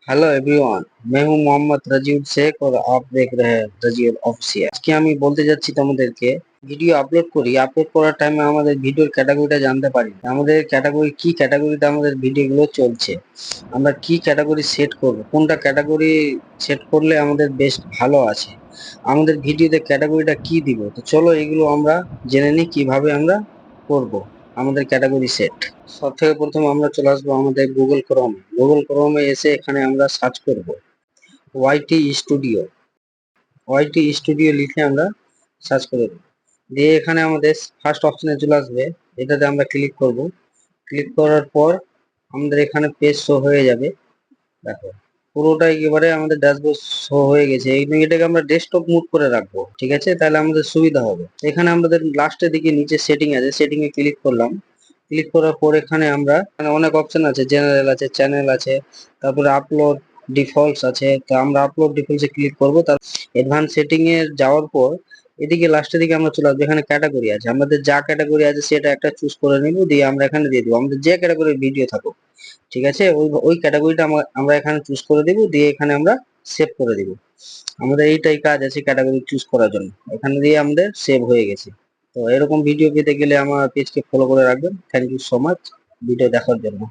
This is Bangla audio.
Hello everyone. मैं हूं मोहम्मद रजीउल शेख और आप देख रहे हैं रजीउल ऑफिशियल। আজকে আমি বলতে যাচ্ছি তোমাদেরকে ভিডিও আপলোড করার টাইমে আমাদের ভিডিওর ক্যাটাগরিটা জানতে পারি না। আমাদের ক্যাটাগরি কি ক্যাটাগরিতে আমাদের ভিডিওগুলো চলছে, আমরা কি ক্যাটাগরি সেট করব, কোনটা ক্যাটাগরি সেট করলে আমাদের বেস্ট ভালো আছে, আমাদের ভিডিওতে ক্যাটাগরিটা কি দিব। তো চলো এগুলো আমরা জেনে নিই কিভাবে আমরা করব আমাদের ক্যাটাগরি সেট। সব থেকে প্রথমে আমরা চলে আসবো আমাদের গুগল ক্রোমে এসে এখানে আমরা সার্চ করব ওয়াইটি স্টুডিও লিখে আমরা সার্চ করে দেব। দিয়ে এখানে আমাদের ফার্স্ট অপশনে চলে আসবে, এটাতে আমরা ক্লিক করব। ক্লিক করার পর আমাদের এখানে পেজ শো হয়ে যাবে। দেখো পুরোটা একেবারে আমাদের ড্যাশবোর্ড শো হয়ে গেছে। এটাকে আমরা ডেস্কটপ মুড করে রাখবো, ঠিক আছে, তাহলে আমাদের সুবিধা হবে। এখানে আমাদের লাস্টের দিকে নিচে সেটিং আছে, সেটিং এ ক্লিক করলাম। ক্লিক করার পর এখানে আমরা অনেক অপশন আছে, জেনারেল আছে, চ্যানেল আছে, তারপরে আপলোড ডিফল্টস আছে। তো আমরা আপলোড ডিফল্টস এ ক্লিক করব। তার অ্যাডভান্স সেটিং এ যাওয়ার পর এদিকে লাস্টের দিকে আমরা চলে আসবো, এখানে ক্যাটাগরি আছে, আমাদের যা ক্যাটাগরি আছে সেটা একটা চুজ করে নিব, দিয়ে আমরা এখানে দিয়ে দিব আমাদের যে ক্যাটাগরির ভিডিও থাকুক, ঠিক আছে, ওই ওই ক্যাটাগরিটা আমরা এখানে চুজ করে দিব, দিয়ে এখানে আমরা সেভ করে দিব। আমাদের এইটাই কাজ আছে ক্যাটাগরি চুজ করার জন্য, এখানে দিয়ে আমাদের সেভ হয়ে গেছে। তো এরকম ভিডিও পেতে গেলে আমার পেজকে ফলো করে রাখবেন। Thank you so much video দেখার জন্য।